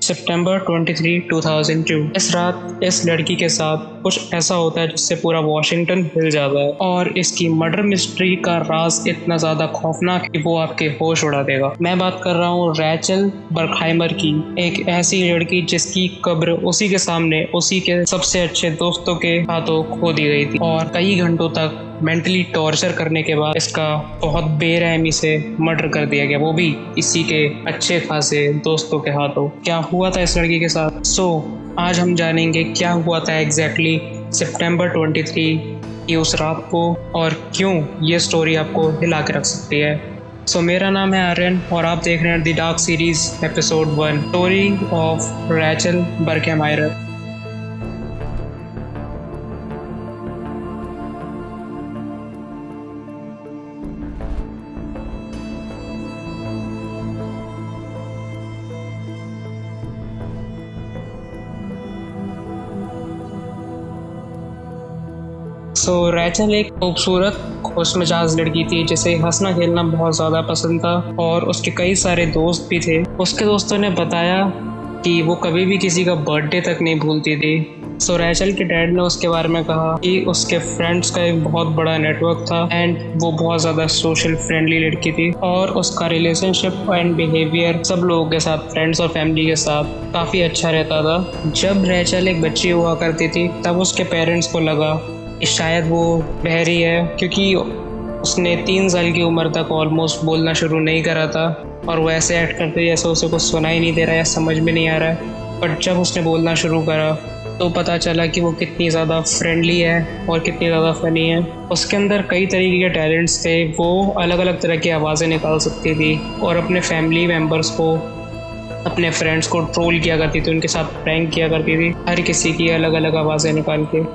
सितंबर 23, 2002। इस रात इस लड़की के साथ कुछ ऐसा होता है जिससे पूरा वॉशिंगटन हिल जाता है और इसकी मर्डर मिस्ट्री का राज इतना ज़्यादा खौफनाक है कि वो आपके होश उड़ा देगा। मैं बात कर रहा हूँ रैचल बर्कहाइमर की, एक ऐसी लड़की जिसकी कब्र उसी के सामने उसी के सबसे अच्छे दोस्तों के हाथों खो दी गई थी और कई घंटों तक मेंटली टॉर्चर करने के बाद इसका बहुत बेरहमी से मर्डर कर दिया गया, वो भी इसी के अच्छे खासे दोस्तों के हाथों। क्या हुआ था इस लड़की के साथ? आज हम जानेंगे क्या हुआ था एग्जैक्टली सितंबर 23 की उस रात को और क्यों ये स्टोरी आपको हिला के रख सकती है। मेरा नाम है आर्यन और आप देख रहे हैं the dark series episode 1, story of Rachel Berkheimer. Rachel एक खूबसूरत खुशमिजाज लड़की थी जिसे हंसना खेलना बहुत ज़्यादा पसंद था और उसके कई सारे दोस्त भी थे। उसके दोस्तों ने बताया कि वो कभी भी किसी का बर्थडे तक नहीं भूलती थी। रैचल के डैड ने उसके बारे में कहा कि उसके फ्रेंड्स का एक बहुत बड़ा नेटवर्क था एंड वो बहुत ज़्यादा सोशल फ्रेंडली लड़की थी और उसका रिलेशनशिप एंड बिहेवियर सब लोगों के साथ, फ्रेंड्स और फैमिली के साथ काफ़ी अच्छा रहता था। जब रैचल एक बच्ची हुआ करती थी तब उसके पेरेंट्स को लगा कि शायद वो बहरी है, क्योंकि उसने 3 साल की उम्र तक ऑलमोस्ट बोलना शुरू नहीं करा था और वो ऐसे एक्ट करते जैसे उसे कुछ सुनाई नहीं दे रहा है या समझ में नहीं आ रहा है। बट जब उसने बोलना शुरू करा तो पता चला कि वो कितनी ज़्यादा फ्रेंडली है और कितनी ज़्यादा फ़नी है। उसके अंदर कई तरीके के टैलेंट्स थे। वो अलग अलग तरह की आवाज़ें निकाल सकती थी और अपने फैमिली मेम्बर्स को, अपने फ्रेंड्स को ट्रोल किया करती थी, उनके साथ प्रैंक किया करती थी, हर किसी की अलग अलग आवाज़ें निकाल के।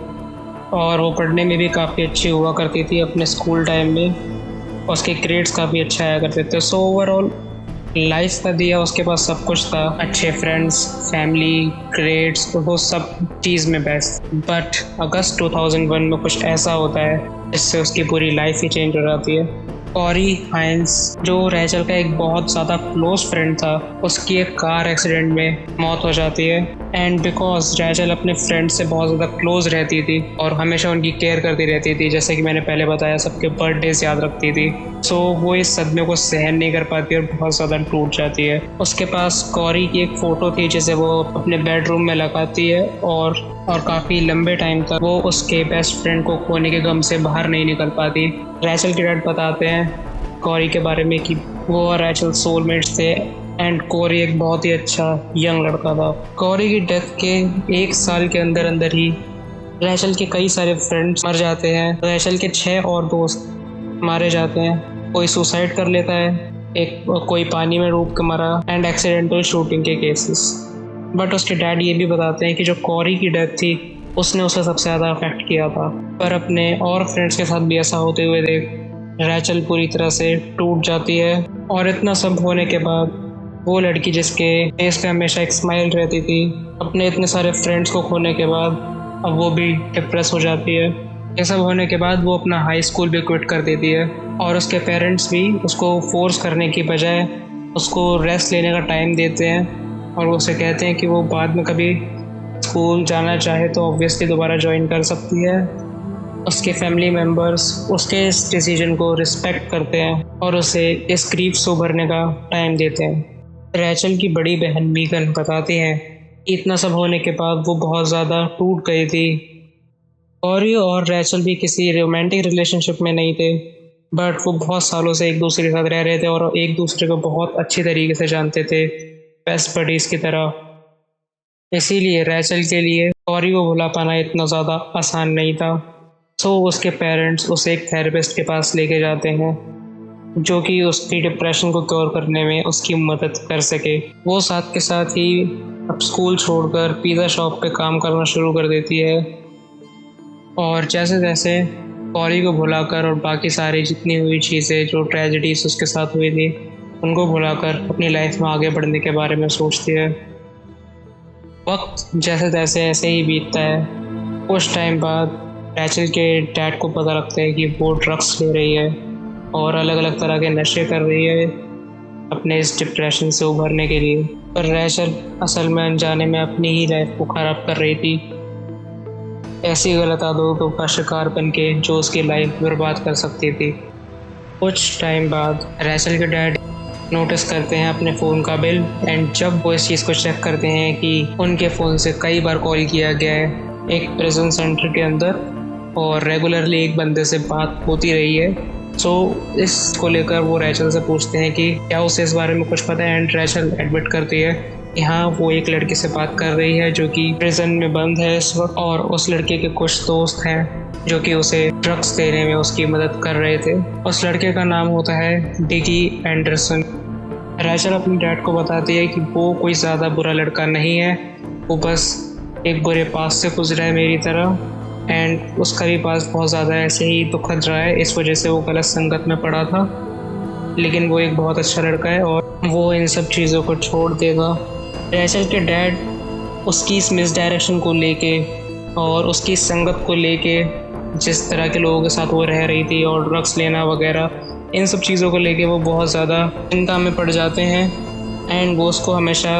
और वो पढ़ने में भी काफ़ी अच्छी हुआ करती थी अपने स्कूल टाइम में, उसके ग्रेड्स काफ़ी अच्छा आया करते थे। ओवरऑल लाइफ का दिया उसके पास सब कुछ था, अच्छे फ्रेंड्स, फैमिली, ग्रेड्स, वो सब चीज़ में बेस्ट। बट अगस्त 2001 में कुछ ऐसा होता है जिससे उसकी पूरी लाइफ ही चेंज हो जाती है। कॉरी हाइंस, जो रैचल का एक बहुत ज़्यादा क्लोज फ्रेंड था, उसकी एक कार एक्सीडेंट में मौत हो जाती है एंड बिकॉज रैचल अपने फ्रेंड से बहुत ज़्यादा क्लोज रहती थी और हमेशा उनकी केयर करती रहती थी, जैसे कि मैंने पहले बताया सबके बर्थडेज याद रखती थी, वो इस सदमे को सहन नहीं कर पाती और बहुत ज़्यादा टूट जाती है। उसके पास कॉरी की एक फ़ोटो थी जिसे वो अपने बेडरूम में लगाती है और काफ़ी लंबे टाइम तक वो उसके बेस्ट फ्रेंड को खोने के गम से बाहर नहीं निकल पाती। रैचल के डैड बताते हैं कॉरी के बारे में कि वो और रैचल सोलमेट्स थे एंड कॉरी एक बहुत ही अच्छा यंग लड़का था। कॉरी की डेथ के 1 साल के अंदर अंदर ही रैचल के कई सारे फ्रेंड्स मर जाते हैं। रैचल के 6 और दोस्त मारे जाते हैं। कोई सुसाइड कर लेता है, कोई पानी में डूब के मरा एंड एक्सीडेंटल शूटिंग के केसेस। बट उसके डैड ये भी बताते हैं कि जो कॉरी की डेथ थी उसने उसे सबसे ज़्यादा अफेक्ट किया था। पर अपने और फ्रेंड्स के साथ भी ऐसा होते हुए देख रैचल पूरी तरह से टूट जाती है और इतना सब होने के बाद वो लड़की जिसके फेस पे हमेशा एक स्माइल रहती थी, अपने इतने सारे फ्रेंड्स को खोने के बाद अब वो भी डिप्रेस हो जाती है। ये सब होने के बाद वो अपना हाई स्कूल भी क्विट कर देती है और उसके पेरेंट्स भी उसको फोर्स करने की बजाय उसको रेस्ट लेने का टाइम देते हैं और वो उसे कहते हैं कि वो बाद में कभी स्कूल जाना चाहे तो ऑब्वियसली दोबारा ज्वाइन कर सकती है। उसके फैमिली मेम्बर्स उसके इस डिसीजन को रिस्पेक्ट करते हैं और उसे इस ग्रीफ से उभरने का टाइम देते हैं। रैचल की बड़ी बहन मीगन बताती हैं कि इतना सब होने के बाद वो बहुत ज़्यादा टूट गई थी। कॉरी और रैचल भी किसी रोमांटिक रिलेशनशिप में नहीं थे, बट वो बहुत सालों से एक दूसरे के साथ रह रहे थे और एक दूसरे को बहुत अच्छी तरीके से जानते थे, बेस्ट बडीज़ की तरह। इसीलिए रैचल के लिए कॉरी को भुला पाना इतना ज़्यादा आसान नहीं था। उसके पेरेंट्स उसे एक थेरेपिस्ट के पास लेके जाते हैं जो कि उसकी डिप्रेशन को क्योर करने में उसकी मदद कर सके। वो साथ के साथ ही अब स्कूल छोड़कर पिज़्ज़ा शॉप पे काम करना शुरू कर देती है और जैसे जैसे कॉरी को भुलाकर और बाकी सारी जितनी हुई चीज़ें, जो ट्रेजेडीज उसके साथ हुई थी, उनको भुलाकर अपनी लाइफ में आगे बढ़ने के बारे में सोचती है। वक्त जैसे तैसे ऐसे ही बीतता है। कुछ टाइम बाद रैचल के डैड को पता लगता है कि वो ड्रग्स ले रही है और अलग अलग तरह के नशे कर रही है अपने इस डिप्रेशन से उभरने के लिए। पर रैचल असल में अनजाने में अपनी ही लाइफ को ख़राब कर रही थी, ऐसी गलत आदतों का शिकार बन के जो उसकी लाइफ बर्बाद कर सकती थी। कुछ टाइम बाद रैचल के डैड नोटिस करते हैं अपने फ़ोन का बिल, एंड जब वो इस चीज़ को चेक करते हैं कि उनके फ़ोन से कई बार कॉल किया गया है एक प्रिजन सेंटर के अंदर और रेगुलरली एक बंदे से बात होती रही है, सो इसको लेकर वो रैचल से पूछते हैं कि क्या उसे इस बारे में कुछ पता है। एंड रैचल एडमिट करती है कि हाँ, वो एक लड़के से बात कर रही है जो कि प्रिजन में बंद है इस वक्त, और उस लड़के के कुछ दोस्त हैं जो कि उसे ड्रग्स देने में उसकी मदद कर रहे थे। उस लड़के का नाम होता है डिगी एंडरसन। रैचल अपने डैड को बताती है कि वो कोई ज़्यादा बुरा लड़का नहीं है, वो बस एक बुरे पास से गुजरा है मेरी तरह, एंड उसका भी पास बहुत ज़्यादा ऐसे ही दुखद रहा है, इस वजह से वो गलत संगत में पड़ा था, लेकिन वो एक बहुत अच्छा लड़का है और वो इन सब चीज़ों को छोड़ देगा। रैचल के डैड उसकी इस मिस डायरेक्शन को लेके और उसकी संगत को लेके, जिस तरह के लोगों के साथ वो रह रही थी और ड्रग्स लेना वगैरह, इन सब चीज़ों को लेके वो बहुत ज़्यादा चिंता में पड़ जाते हैं एंड वो उसको हमेशा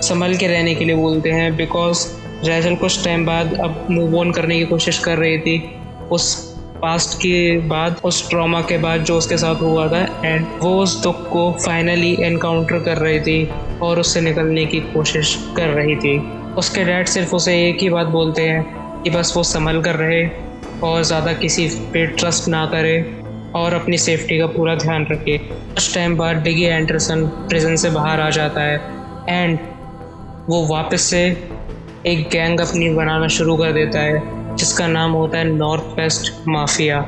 संभल के रहने के लिए बोलते हैं, बिकॉज रैचल कुछ टाइम बाद अब मूव ऑन करने की कोशिश कर रही थी उस पास्ट के बाद, उस ट्रॉमा के बाद जो उसके साथ हुआ था, एंड वो उस दुख को फाइनली एनकाउंटर कर रही थी और उससे निकलने की कोशिश कर रही थी। उसके डैड सिर्फ उसे एक ही बात बोलते हैं कि बस वो संभल कर रहे और ज़्यादा किसी पे ट्रस्ट ना करे और अपनी सेफ्टी का पूरा ध्यान रखे। कुछ टाइम बाद डिगी एंडरसन प्रिजन से बाहर आ जाता है एंड वो वापस से एक गैंग अपनी बनाना शुरू कर देता है जिसका नाम होता है नॉर्थ वेस्ट माफिया,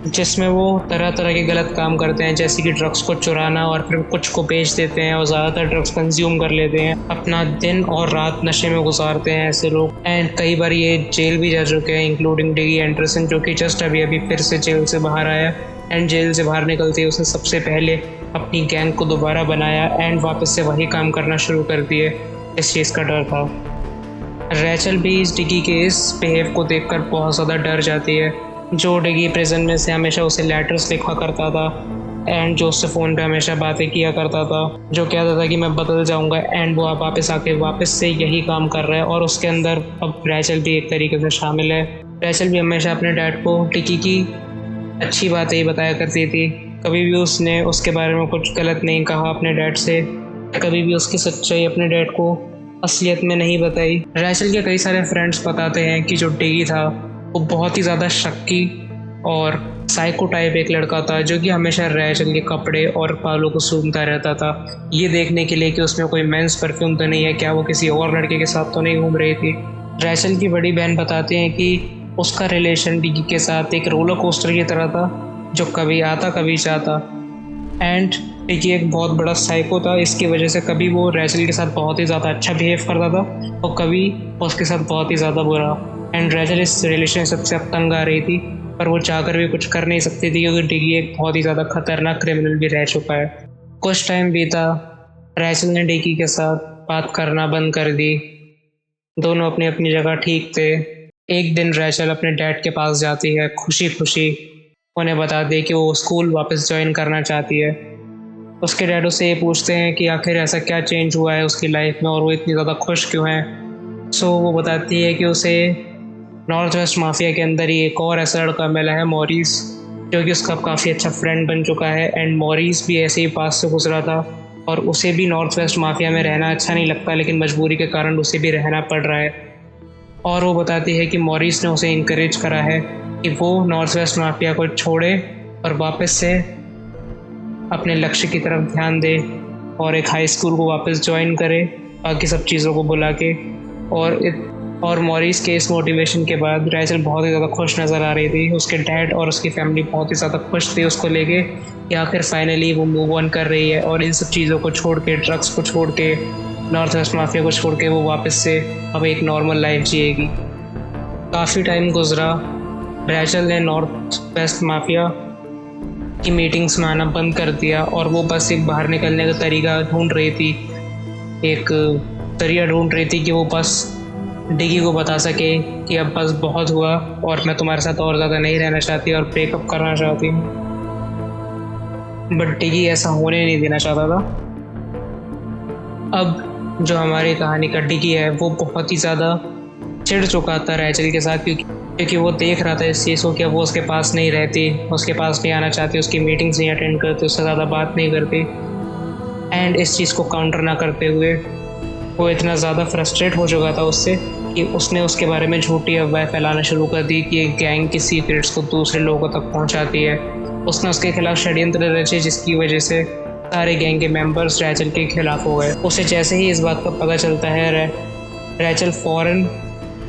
जिसमें वो तरह तरह के गलत काम करते हैं, जैसे कि ड्रग्स को चुराना और फिर कुछ को बेच देते हैं और ज़्यादातर ड्रग्स कंज्यूम कर लेते हैं, अपना दिन और रात नशे में गुजारते हैं ऐसे लोग। एंड कई बार ये जेल भी जा चुके हैं, इंक्लूडिंग डिगी एंडरसन जो कि जस्ट अभी फिर से जेल से बाहर आया, एंड जेल से बाहर निकलते ही उसने सबसे पहले अपनी गैंग को दोबारा बनाया एंड वापस से वही काम करना शुरू कर दिए। इस चीज़ का डर था। रैचल भी इस डिगी के इस बिहेव को देखकर बहुत ज़्यादा डर जाती है, जो डिगी प्रिजन में से हमेशा उसे लेटर्स लिखा करता था एंड जो उससे फ़ोन पे हमेशा बातें किया करता था, जो कहता था कि मैं बदल जाऊंगा, एंड वो वापस आके वापस से यही काम कर रहा है और उसके अंदर अब रैचल भी एक तरीके से शामिल है। रैचल भी हमेशा अपने डैड को डिगी की अच्छी बातें ही बताया करती थी, कभी भी उसने उसके बारे में कुछ गलत नहीं कहा अपने डैड से, कभी भी उसकी सच्चाई अपने डैड को असलियत में नहीं बताई। रैचल के कई सारे फ्रेंड्स बताते हैं कि जो डिगी था वो बहुत ही ज़्यादा शक्की और साइको टाइप एक लड़का था, जो कि हमेशा रैचल के कपड़े और बालों को सूंघता रहता था, ये देखने के लिए कि उसमें कोई मेंस परफ्यूम तो नहीं है, क्या वो किसी और लड़के के साथ तो नहीं घूम रही थी। रैचल की बड़ी बहन बताते हैं कि उसका रिलेशन डिगी के साथ एक रोलर कोस्टर की तरह था, जो कभी आता कभी जाता, एंड डिगी एक बहुत बड़ा साइको था, इसकी वजह से कभी वो रैचल के साथ बहुत ही ज़्यादा अच्छा बिहेव करता था और कभी उसके साथ बहुत ही ज़्यादा बुरा। एंड रैचल इस रिलेशनशिप से अब तंग आ रही थी, पर वो चाहकर भी कुछ कर नहीं सकती थी क्योंकि डिगी एक बहुत ही ज़्यादा खतरनाक क्रिमिनल भी रह चुका है। कुछ टाइम बीता, रैचल ने डिगी के साथ बात करना बंद कर दी, दोनों अपनी अपनी जगह ठीक थे। एक दिन रैचल अपने डैड के पास जाती है खुशी खुशी, उन्हें बता दे कि वो स्कूल वापस ज्वाइन करना चाहती है। उसके डैड उससे ये पूछते हैं कि आखिर ऐसा क्या चेंज हुआ है उसकी लाइफ में और वो इतनी ज़्यादा खुश क्यों है। सो वो बताती है कि उसे नॉर्थ वेस्ट माफिया के अंदर ही एक और ऐसा लड़का मिला है, मॉरिस, जो कि उसका काफ़ी अच्छा फ्रेंड बन चुका है, एंड मॉरिस भी ऐसे ही पास से गुजरा था और उसे भी नॉर्थ वेस्ट माफिया में रहना अच्छा नहीं लगता, लेकिन मजबूरी के कारण उसे भी रहना पड़ रहा है। और वो बताती है कि मॉरिस ने उसे इनकरेज करा है कि वो नॉर्थ वेस्ट माफिया को छोड़े और वापस से अपने लक्ष्य की तरफ ध्यान दे और एक हाई स्कूल को वापस ज्वाइन करे, बाकी सब चीज़ों को बुला के। और मॉरिस के इस मोटिवेशन के बाद रैचल बहुत ही ज़्यादा खुश नज़र आ रही थी। उसके डैड और उसकी फैमिली बहुत ही ज़्यादा खुश थी उसको लेके कि आखिर फाइनली वो मूव ऑन कर रही है और इन सब चीज़ों को छोड़ के, ड्रग्स को छोड़ के, नॉर्थ वेस्ट माफिया को छोड़ के वो वापस से अब एक नॉर्मल लाइफ जिएगी। काफ़ी टाइम गुजरा, रैचल ने नॉर्थ वेस्ट माफिया की मीटिंग्स में आना बंद कर दिया और वो बस एक बाहर निकलने का तरीका ढूंढ रही थी, एक जरिया ढूंढ रही थी कि वो बस डिगी को बता सके कि अब बस बहुत हुआ और मैं तुम्हारे साथ और ज़्यादा नहीं रहना चाहती और ब्रेकअप करना चाहती हूँ। बट डिगी ऐसा होने नहीं देना चाहता था। अब जो हमारी कहानी का डिगी है वो बहुत ही ज़्यादा चिढ़ चुका था रैचल के साथ, क्योंकि वो देख रहा था इस चीज़ को कि अब वो उसके पास नहीं रहती, उसके पास नहीं आना चाहती, उसकी मीटिंग्स नहीं अटेंड करती, उससे ज़्यादा बात नहीं करती। एंड इस चीज़ को काउंटर ना करते हुए वो इतना ज़्यादा फ्रस्ट्रेट हो चुका था उससे कि उसने उसके बारे में झूठी अफवाहें फैलाना शुरू कर दी कि एक गैंग की सीक्रेट्स को दूसरे लोगों तक पहुंचाती है। उसने उसके खिलाफ षड्यंत्र रचे जिसकी वजह से सारे गैंग के मेंबर्स रैचल के खिलाफ हो गए। उसे जैसे ही इस बात का पता चलता है रैचल फ़ौरन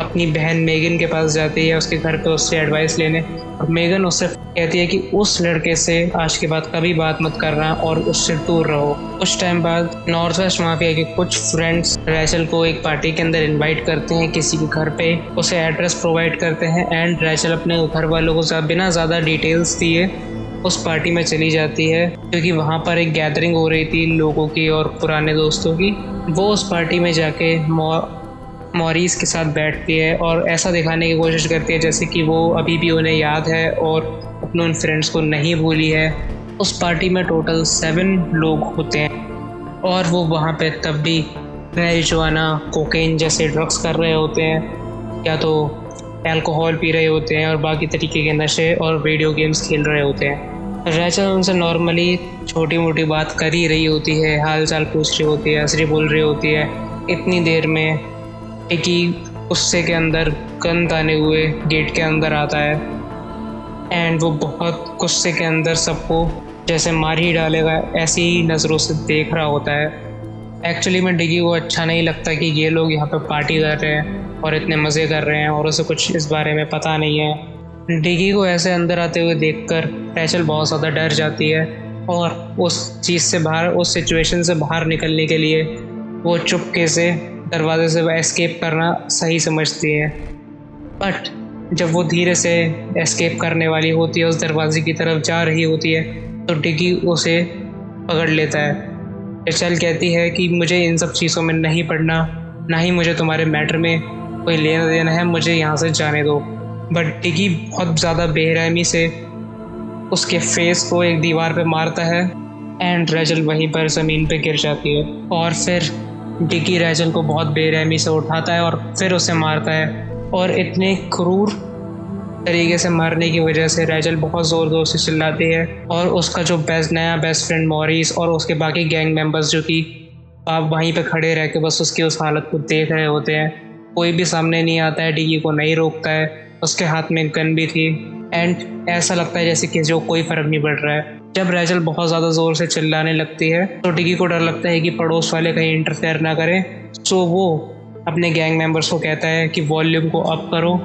अपनी बहन मेगन के पास जाती है उसके घर पे उससे एडवाइस लेने, और मेगन उससे कहती है कि उस लड़के से आज के बाद कभी बात मत करना और उससे दूर रहो। कुछ टाइम बाद नॉर्थ वेस्ट माफिया के कुछ फ्रेंड्स रैचल को एक पार्टी के अंदर इनवाइट करते हैं किसी के घर पे, उसे एड्रेस प्रोवाइड करते हैं एंड रैचल अपने घर वालों को बिना ज़्यादा डिटेल्स दिए उस पार्टी में चली जाती है, क्योंकि वहाँ पर एक गैदरिंग हो रही थी लोगों की और पुराने दोस्तों की। वो उस पार्टी में जाके मॉरिस के साथ बैठती है और ऐसा दिखाने की कोशिश करती है जैसे कि वो अभी भी उन्हें याद है और अपने उन फ्रेंड्स को नहीं भूली है। उस पार्टी में टोटल 7 लोग होते हैं और वो वहाँ पे तब भी मैरिजुआना, कोकेन जैसे ड्रग्स कर रहे होते हैं, या तो अल्कोहल पी रहे होते हैं और बाकी तरीके के नशे और वीडियो गेम्स खेल रहे होते हैं। रैचल उनसे नॉर्मली छोटी मोटी बात कर ही रही होती है, हाल चाल पूछ रही होती है, हंसरी बोल रही होती है। इतनी देर में डिगी गुस्से के अंदर गन ताने हुए गेट के अंदर आता है एंड वो बहुत गुस्से के अंदर सबको जैसे मार ही डालेगा ऐसी ही नज़रों से देख रहा होता है। एक्चुअली में डिगी को अच्छा नहीं लगता कि ये लोग यहाँ पे पार्टी कर रहे हैं और इतने मज़े कर रहे हैं और उसे कुछ इस बारे में पता नहीं है। डिगी को ऐसे अंदर आते हुए देखकर रैचल बहुत ज़्यादा डर जाती है और उस चीज़ से बाहर, उस सिचुएशन से बाहर निकलने के लिए वो चुपके से दरवाजे से एस्केप करना सही समझती है। बट जब वो धीरे से एस्केप करने वाली होती है, उस दरवाजे की तरफ जा रही होती है, तो डिगी उसे पकड़ लेता है। रैचल कहती है कि मुझे इन सब चीज़ों में नहीं पड़ना, ना ही मुझे तुम्हारे मैटर में कोई लेना देना है, मुझे यहाँ से जाने दो। बट डिगी बहुत ज़्यादा बेरहमी से उसके फेस को एक दीवार पे मारता है एंड रैचल वहीं पर ज़मीन पे गिर जाती है। और फिर डिगी रैचल को बहुत बेरहमी से उठाता है और फिर उसे मारता है, और इतने क्रूर तरीके से मारने की वजह से रैचल बहुत ज़ोर से चिल्लाती है और उसका जो नया बेस्ट फ्रेंड मॉरिस और उसके बाकी गैंग मेंबर्स जो कि आप वहीं पे खड़े रह के बस उसकी उस हालत को देख रहे होते हैं, कोई भी सामने नहीं आता है, डिगी को नहीं रोकता है। उसके हाथ में गन भी थी एंड ऐसा लगता है जैसे किसी को कोई फ़र्क नहीं पड़ रहा है। जब रैचल बहुत ज़्यादा ज़ोर से चिल्लाने लगती है तो डिगी को डर लगता है कि पड़ोस वाले कहीं इंटरफेयर ना करें, सो वो अपने गैंग मेंबर्स को कहता है कि वॉल्यूम को अप करो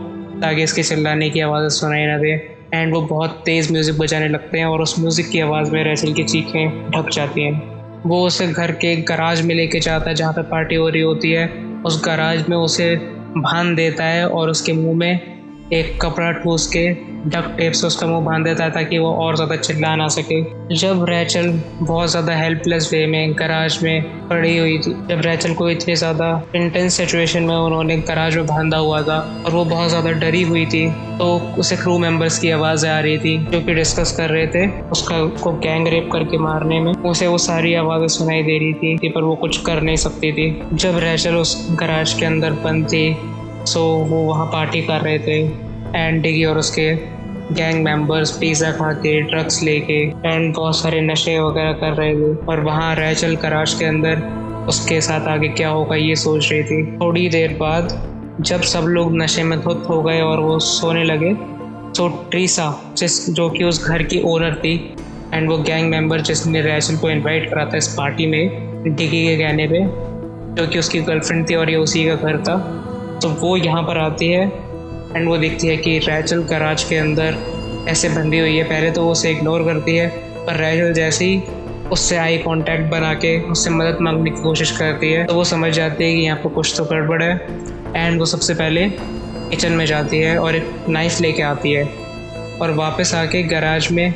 ताकि इसके चिल्लाने की आवाज़ें सुनाई ना दे। एंड वो बहुत तेज़ म्यूज़िक बजाने लगते हैं और उस म्यूज़िक की आवाज़ में रैचल की चीखें ढक जाती हैं। वो उसे घर के गराज में लेके जाता है जहाँ पे पार्टी हो रही होती है। उस गराज में उसे बांध देता है और उसके मुंह में एक कपड़ा ठूस के डक टेप से उसका मुंह बांध देता है ताकि वो और ज़्यादा चिल्ला ना सके। जब रैचल बहुत ज़्यादा हेल्पलेस वे में गराज में पड़ी हुई थी, जब रैचल को इतनी ज़्यादा इंटेंस सिचुएशन में उन्होंने गराज में बांधा हुआ था और वो बहुत ज़्यादा डरी हुई थी, तो उसे क्रू मेंबर्स की आवाज़ें आ रही थी जो कि डिस्कस कर रहे थे उसको गैंग रेप करके मारने में। उसे वो सारी आवाज़ें सुनाई दे रही थी पर वो कुछ कर नहीं सकती थी। जब रैचल उस गराज के अंदर बंद थी सो वो वहाँ पार्टी कर रहे थे एंड डिगी और उसके गैंग मेंबर्स पिज़्ज़ा खा के, ड्रग्स लेके एंड बहुत सारे नशे वगैरह कर रहे थे। और वहाँ रैचल गराज के अंदर उसके साथ आगे क्या होगा ये सोच रही थी। थोड़ी देर बाद जब सब लोग नशे में धुत हो गए और वो सोने लगे, तो ट्रीसा जो कि उस घर की ओनर थी एंड वो गैंग मेंबर जिसने रैचल को इनवाइट करा था इस पार्टी में डिगी के कहने पे, जो कि उसकी गर्लफ्रेंड थी और ये उसी का घर था, तो वो यहाँ पर आती है एंड वो देखती है कि रैचल गराज के अंदर ऐसे बंधी हुई है। पहले तो वो उसे इग्नोर करती है पर रैचल जैसे ही उससे आई कांटेक्ट बना के उससे मदद मांगने की कोशिश करती है तो वो समझ जाती है कि यहाँ पर कुछ तो गड़बड़ है एंड वो सबसे पहले किचन में जाती है और एक नाइफ़ लेके आती है और वापस आके गराज में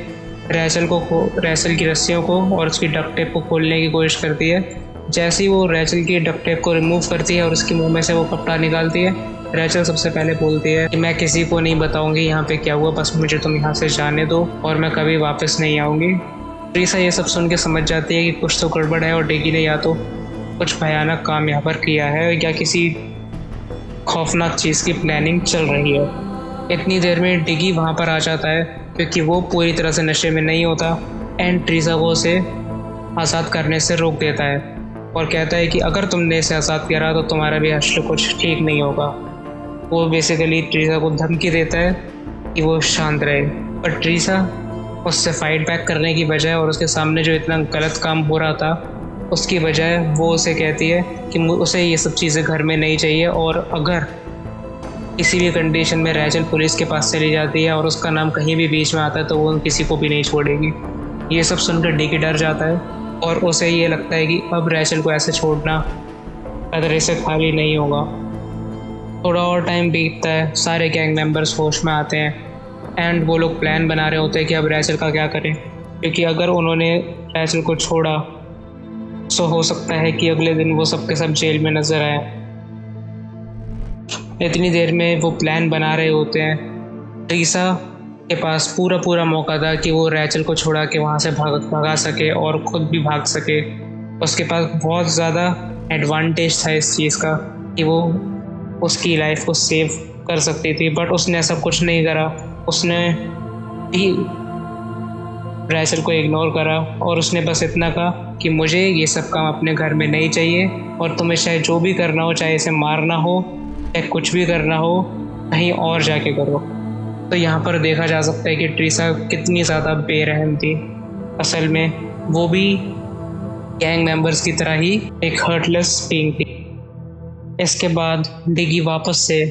रैचल की रस्सियों को और उसकी डक टेप को खोलने की कोशिश करती है। जैसे ही वो रैचल की डक टेप को रिमूव करती है और उसके मुंह में से वो कपड़ा निकालती है, रैचल सबसे पहले बोलती है कि मैं किसी को नहीं बताऊंगी यहाँ पे क्या हुआ, बस मुझे तुम यहाँ से जाने दो और मैं कभी वापस नहीं आऊँगी। ट्रीसा ये सब सुन के समझ जाती है कि कुछ तो गड़बड़ है और डिगी ने या तो कुछ भयानक काम यहाँ पर किया है या किसी खौफनाक चीज़ की प्लानिंग चल रही है। इतनी देर में डिगी वहाँ पर आ जाता है क्योंकि वो पूरी तरह से नशे में नहीं होता एंड ट्रीसा को उसे आज़ाद करने से रोक देता है और कहता है कि अगर तुमने इसे आज़ाद करा तो तुम्हारा भी हश्र कुछ ठीक नहीं होगा। वो बेसिकली ट्रीसा को धमकी देता है कि वो शांत रहे, पर ट्रीसा उससे फाइट बैक करने की बजाय और उसके सामने जो इतना गलत काम हो रहा था उसकी बजाय वो उसे कहती है कि उसे ये सब चीज़ें घर में नहीं चाहिए और अगर किसी भी कंडीशन में रैचल पुलिस के पास चली जाती है और उसका नाम कहीं भी बीच में आता है तो वो किसी को भी नहीं छोड़ेगी। ये सब सुनकर डिकी डर जाता है और उसे ये लगता है कि अब रैचल को ऐसे छोड़ना खतरे से खाली नहीं होगा। थोड़ा और टाइम बीतता है, सारे गैंग मेंबर्स होश में आते हैं एंड वो लोग प्लान बना रहे होते हैं कि अब रैचल का क्या करें, क्योंकि अगर उन्होंने रैचल को छोड़ा तो हो सकता है कि अगले दिन वो सब के सब जेल में नजर आए। इतनी देर में वो प्लान बना रहे होते हैं। ट्रीसा के पास पूरा मौका था कि वो रैचल को छुड़ा के वहाँ से भगा सके और ख़ुद भी भाग सके। उसके पास बहुत ज़्यादा एडवांटेज था इस चीज़ का कि वो उसकी लाइफ को सेव कर सकती थी, बट उसने ऐसा कुछ नहीं करा। उसने भी रैचल को इग्नोर करा और उसने बस इतना कहा कि मुझे ये सब काम अपने घर में नहीं चाहिए और तुम्हें चाहे जो भी करना हो, चाहे इसे मारना हो चाहे कुछ भी करना हो, कहीं और जाके करो। तो यहाँ पर देखा जा सकता है कि ट्रीसा कितनी ज़्यादा बेरहम थी। असल में वो भी गैंग मेंबर्स की तरह ही एक हर्टलेस बीइंग थी। इसके बाद डिगी वापस से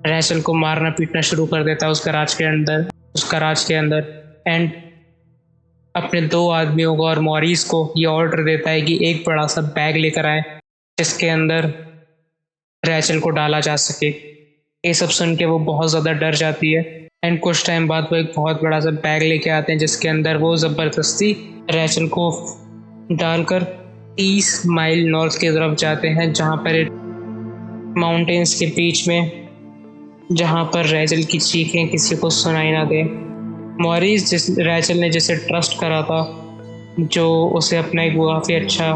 रैचल को मारना पीटना शुरू कर देता है उस गराज के अंदर एंड अपने 2 आदमियों को और मॉरिस को ये ऑर्डर देता है कि एक बड़ा सा बैग लेकर आए जिसके अंदर रैचल को डाला जा सके। ये सब सुन के वो बहुत ज़्यादा डर जाती है एंड कुछ टाइम बाद वो एक बहुत बड़ा सा बैग लेके आते हैं जिसके अंदर वो ज़बरदस्ती रैचल को डालकर 30 माइल नॉर्थ की तरफ जाते हैं, जहाँ पर माउंटेन्स के बीच में, जहाँ पर रैचल की चीखें किसी को सुनाई ना दे। मॉरिस रैचल ने जिसे ट्रस्ट करा था, जो उसे अपना एक काफ़ी अच्छा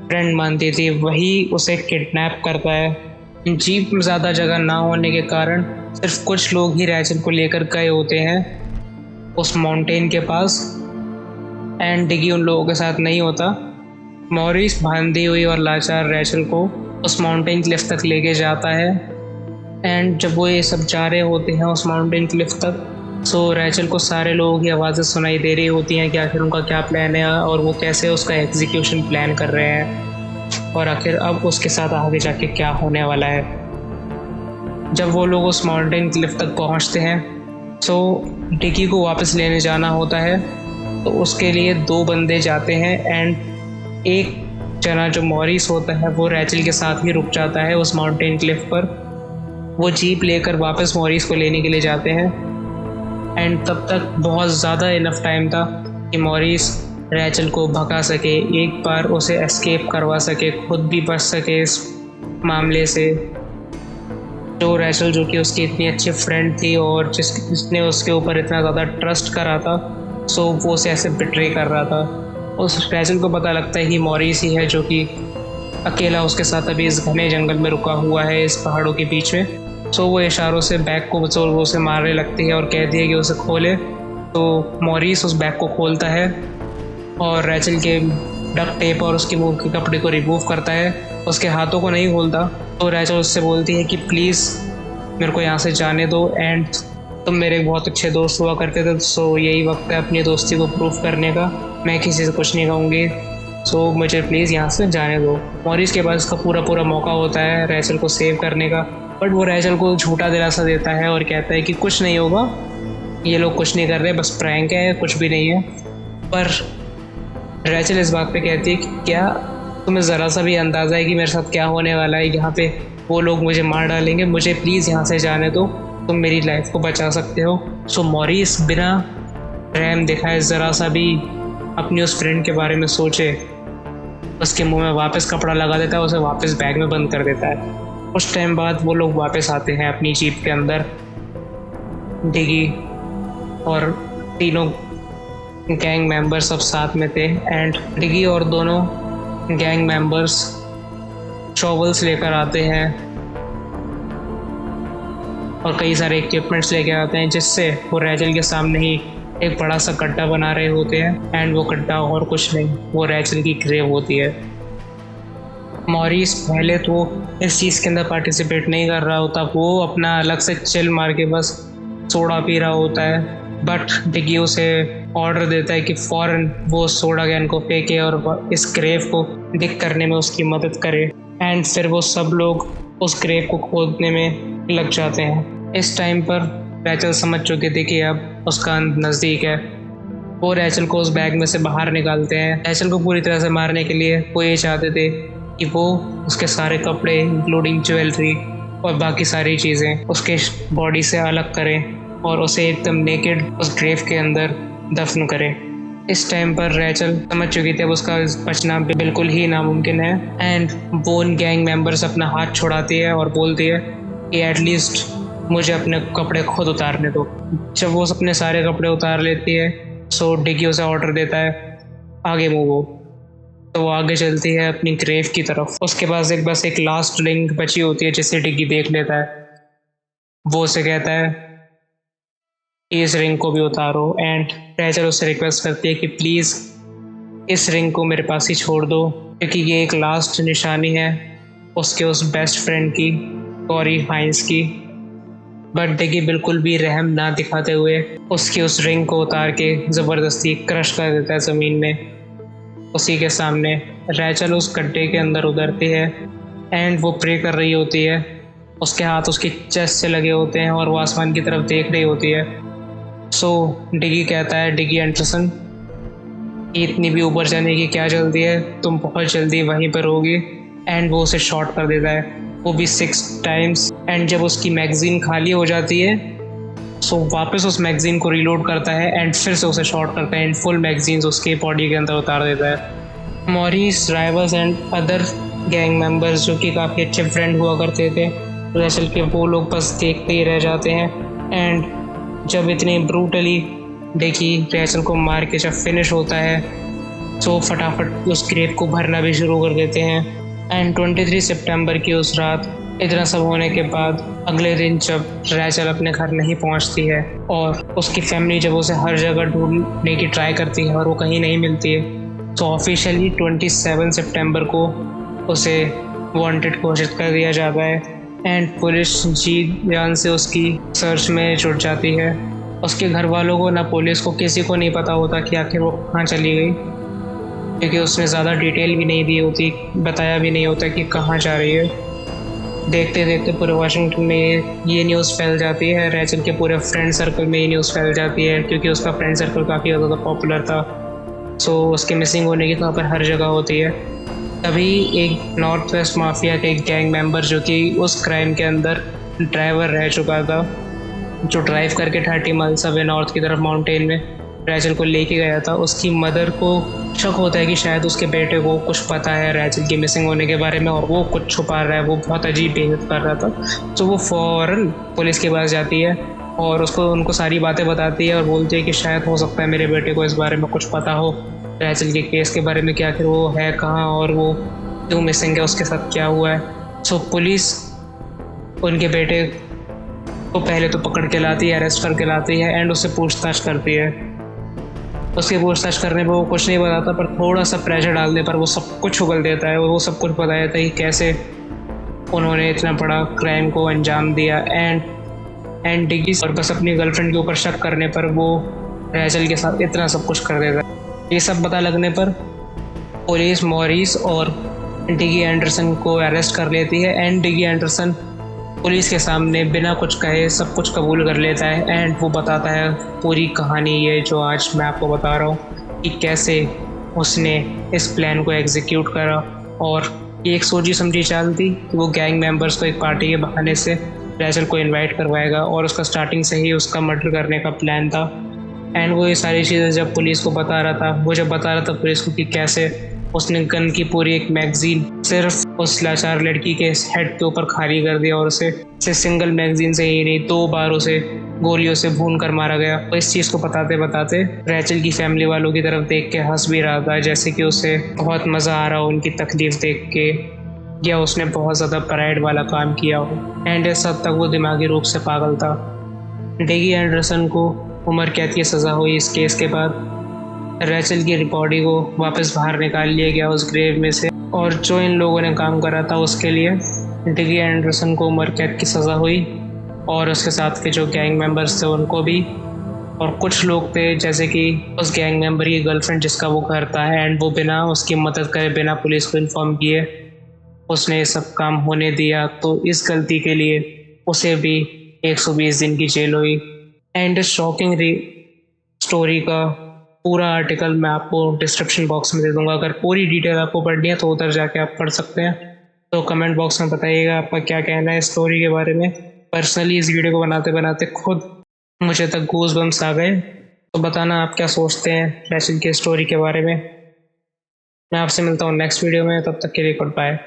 फ्रेंड मानती थी, वही उसे किडनैप करता है। जीप में ज़्यादा जगह ना होने के कारण सिर्फ कुछ लोग ही रैचल को लेकर गए होते हैं उस माउंटेन के पास एंड डिगी उन लोगों के साथ नहीं होता। मॉरिस बांधी हुई और लाचार रैचल को उस माउंटेन क्लिफ तक लेके जाता है एंड जब वो ये सब जा रहे होते हैं उस माउंटेन क्लिफ तक, सो रैचल को सारे लोगों की आवाज़ें सुनाई दे रही होती हैं कि आखिर उनका क्या प्लान है और वो कैसे उसका एग्जीक्यूशन प्लान कर रहे हैं और आखिर अब उसके साथ आगे जाके क्या होने वाला है। जब वो लोग उस माउंटेन क्लिफ तक पहुंचते हैं सो डिगी को वापस लेने जाना होता है, तो उसके लिए 2 बंदे जाते हैं एंड एक जना जो मॉरिस होता है वो रैचल के साथ ही रुक जाता है उस माउंटेन क्लिफ पर। वो जीप लेकर वापस मॉरिस को लेने के लिए जाते हैं एंड तब तक बहुत ज़्यादा इनफ टाइम था कि मॉरिस रैचल को भगा सके, एक बार उसे एस्केप करवा सके, खुद भी बच सके इस मामले से। जो रैचल जो कि उसकी इतनी अच्छी फ्रेंड थी और जिसने उसके ऊपर इतना ज़्यादा ट्रस्ट करा था, सो वो उसे ऐसे बिट्रे कर रहा था। उस रैचल को पता लगता है कि मॉरिस ही है जो कि अकेला उसके साथ अभी इस घने जंगल में रुका हुआ है इस पहाड़ों के बीच में। सो वो इशारों से बैग को वो उसे मारने लगती है और कहती है कि उसे खोले। तो मॉरिस उस बैग को खोलता है और रैचल के डक टेप और उसके मुंह के कपड़े को रिमूव करता है, उसके हाथों को नहीं खोलता। तो रैचल उससे बोलती है कि प्लीज़ मेरे को यहाँ से जाने दो एंड तुम मेरे बहुत अच्छे दोस्त हुआ करते थे, सो यही वक्त है अपनी दोस्ती को प्रूफ करने का। मैं किसी से कुछ नहीं कहूँगी, सो मुझे प्लीज़ यहाँ से जाने दो। मॉरिस के पास उसका पूरा मौका होता है रैचल को सेव करने का, बट वो रैचल को झूठा दिलासा देता है और कहता है कि कुछ नहीं होगा, ये लोग कुछ नहीं कर रहे, बस प्रैंक है, कुछ भी नहीं है। पर रैचल इस बात पे कहती है कि क्या तुम्हें ज़रा सा भी अंदाज़ा है कि मेरे साथ क्या होने वाला है? यहाँ पे वो लोग मुझे मार डालेंगे, मुझे प्लीज़ यहाँ से जाने दो, तुम मेरी लाइफ को बचा सकते हो। सो मॉरिस बिना रहम दिखाए ज़रा सा भी अपनी उस फ्रेंड के बारे में सोचे, उसके मुंह में वापस कपड़ा लगा देता है, उसे वापस बैग में बंद कर देता है। कुछ टाइम बाद वो लोग वापस आते हैं अपनी जीप के अंदर, डिगी और तीनों गैंग मेंबर्स सब साथ में थे एंड डिगी और दोनों गैंग मेंबर्स शॉवल्स लेकर आते हैं और कई सारे इक्विपमेंट्स लेके आते हैं, जिससे वो रैचल के सामने ही एक बड़ा सा गड्ढा बना रहे होते हैं एंड वो गड्ढा और कुछ नहीं, वो रैचल की ग्रेव होती है। मॉरिस पहले तो इस चीज़ के अंदर पार्टिसिपेट नहीं कर रहा होता, वो अपना अलग से चिल मार के बस सोडा पी रहा होता है, बट डिगी उसे ऑर्डर देता है कि फ़ौरन वो सोडा कैन को फेंके और इस ग्रेव को डिग करने में उसकी मदद करे एंड फिर वो सब लोग उस ग्रेव को खोदने में लग जाते हैं। इस टाइम पर रैचल समझ चुकी थी कि अब उसका अंत नज़दीक है। वो रैचल को उस बैग में से बाहर निकालते हैं। रैचल को पूरी तरह से मारने के लिए वो ये चाहते थे कि वो उसके सारे कपड़े इंक्लूडिंग ज्वेलरी और बाकी सारी चीज़ें उसके बॉडी से अलग करें और उसे एकदम नेकेड उस ग्रेव के अंदर दफन करें। इस टाइम पर रैचल समझ चुकी थी अब उसका बचना बिल्कुल ही नामुमकिन है एंड वो उन गैंग मेंबर्स अपना हाथ छुड़ाती है और बोलती है कि एटलीस्ट मुझे अपने कपड़े खुद उतारने दो। जब वो अपने सारे कपड़े उतार लेती है सो डिगी उसे ऑर्डर देता है आगे मूव हो, तो वो आगे चलती है अपनी ग्रेव की तरफ। उसके पास बस एक लास्ट रिंग बची होती है जिसे डिगी देख लेता है। वो उसे कहता है इस रिंग को भी उतारो एंड रैचल उससे रिक्वेस्ट करती है कि प्लीज़ इस रिंग को मेरे पास ही छोड़ दो, क्योंकि ये एक लास्ट निशानी है उसके उस बेस्ट फ्रेंड की, कॉरी हाइंस की। बट डिगी बिल्कुल भी रहम ना दिखाते हुए उसकी उस रिंग को उतार के ज़बरदस्ती क्रश कर देता है ज़मीन में। उसी के सामने रैचल उस गड्ढे के अंदर उतरती है एंड वो प्रे कर रही होती है। उसके हाथ उसकी चेस्ट से लगे होते हैं और वो आसमान की तरफ देख रही होती है। सो डिगी कहता है, डिगी एंडरसन, इतनी भी ऊपर जाने की क्या जल्दी है, तुम बहुत जल्दी वहीं पर होगी। एंड वो उसे शॉट कर देता है, वो भी 6 टाइम्स। एंड जब उसकी मैगज़ीन खाली हो जाती है सो वापस उस मैगज़ीन को रीलोड करता है एंड फिर से उसे शॉट करता है एंड फुल मैगज़ीन्स उसके बॉडी के अंदर उतार देता है। Morris, rivals and other gang members जो कि काफ़ी अच्छे फ्रेंड हुआ करते थे रैचल के, वो लोग बस देखते ही रह जाते हैं। एंड जब इतने ब्रूटली डिगी रैचल को मार के जब फिनिश होता है तो फटाफट उस ग्रेव को भरना भी शुरू कर देते हैं। एंड 23 सितंबर की उस रात इतना सब होने के बाद अगले दिन जब रैचल अपने घर नहीं पहुंचती है और उसकी फैमिली जब उसे हर जगह ढूंढने की ट्राई करती है और वो कहीं नहीं मिलती है तो ऑफिशियली 27 सितंबर को उसे वांटेड घोषित कर दिया जाता है एंड पुलिस जी जान से उसकी सर्च में जुट जाती है। उसके घर वालों को, ना पुलिस को, किसी को नहीं पता होता कि आखिर वो कहाँ चली गई, क्योंकि उसने ज़्यादा डिटेल भी नहीं दी होती, बताया भी नहीं होता कि कहाँ जा रही है। देखते देखते पूरे वाशिंगटन में ये न्यूज़ फैल जाती है, रैचल के पूरे फ्रेंड सर्कल में ये न्यूज़ फैल जाती है, क्योंकि उसका फ्रेंड सर्कल काफ़ी ज़्यादा पॉपुलर था। सो उसके मिसिंग होने की खबर हर जगह होती है। तभी एक नॉर्थ वेस्ट माफिया के एक गैंग मेंबर जो कि उस क्राइम के अंदर ड्राइवर रह चुका था, जो ड्राइव करके 30 माइल्स अवे नॉर्थ की तरफ माउंटेन में रैचल को लेके गया था, उसकी मदर को शक होता है कि शायद उसके बेटे को कुछ पता है रैचल की मिसिंग होने के बारे में और वो कुछ छुपा रहा है, वो बहुत अजीब बिहेव कर रहा था। तो वो फ़ौरन पुलिस के पास जाती है और उनको सारी बातें बताती है और बोलती है कि शायद हो सकता है मेरे बेटे को इस बारे में कुछ पता हो, रैचल के केस के बारे में, कि आखिर वो है कहाँ और वो क्यों मिसिंग है, उसके साथ क्या हुआ है। सो पुलिस उनके बेटे को पहले तो पकड़ के लाती है, अरेस्ट करके लाती है एंड उससे पूछताछ करती है। उसकी पूछताछ करने पर वो कुछ नहीं बताता, पर थोड़ा सा प्रेशर डालने पर वो सब कुछ उगल देता है और वो सब कुछ बता देता है कि कैसे उन्होंने इतना बड़ा क्राइम को अंजाम दिया। एंड डिगी और बस अपनी गर्लफ्रेंड के ऊपर शक करने पर वो रैचल के साथ इतना सब कुछ कर देता है। ये सब पता लगने पर पुलिस मॉरिस और डिगी एंडरसन को अरेस्ट कर लेती है एंड डिगी एंडरसन पुलिस के सामने बिना कुछ कहे सब कुछ कबूल कर लेता है एंड वो बताता है पूरी कहानी, ये जो आज मैं आपको बता रहा हूँ, कि कैसे उसने इस प्लान को एग्जीक्यूट करा। और ये एक सोची समझी चाल थी कि वो गैंग मेंबर्स को एक पार्टी के बहाने से रैचल को इनवाइट करवाएगा और उसका स्टार्टिंग से ही उसका मर्डर करने का प्लान था। एंड वो ये सारी चीज़ें जब पुलिस को बता रहा था, वो जब बता रहा था पुलिस को कि कैसे उसने गन की पूरी एक मैगजीन सिर्फ उस लाचार लड़की के हेड के ऊपर खाली कर दिया और उसे सिंगल मैगजीन से ही नहीं 2 बार उसे गोलियों से भून कर मारा गया। और इस चीज़ को बताते बताते रैचल की फैमिली वालों की तरफ देख के हंस भी रहा था, जैसे कि उसे बहुत मज़ा आ रहा हो उनकी तकलीफ देख के, या उसने बहुत ज़्यादा प्राइड वाला काम किया हो। एंड इस हद तक वो दिमागी रूप से पागल था। डेगी एंडरसन को उम्र कैद की सज़ा हुई। इस केस के बाद रैचल की बॉडी को वापस बाहर निकाल लिया गया उस ग्रेव में से, और जो इन लोगों ने काम करा था उसके लिए डेगी एंडरसन को उम्र कैद की सज़ा हुई, और उसके साथ के जो गैंग मेंबर्स थे उनको भी। और कुछ लोग थे जैसे कि उस गैंग मेंबर की गर्लफ्रेंड जिसका वो घर था, एंड वो बिना उसकी मदद करे, बिना पुलिस को इन्फॉर्म किए उसने ये सब काम होने दिया, तो इस गलती के लिए उसे भी 120 दिन की जेल हुई। एंड शॉकिंग स्टोरी का पूरा आर्टिकल मैं आपको डिस्क्रिप्शन बॉक्स में दे दूंगा। अगर पूरी डिटेल आपको पढ़नी है तो उधर जाके आप पढ़ सकते हैं। तो कमेंट बॉक्स में बताइएगा आपका क्या कहना है इस स्टोरी के बारे में। पर्सनली इस वीडियो को बनाते बनाते खुद मुझे तक गूज बम्स आ गए। तो बताना आप क्या सोचते हैं रैचल की स्टोरी के बारे में। मैं आपसे मिलता हूँ नेक्स्ट वीडियो में, तब तक के लिए गुड बाय।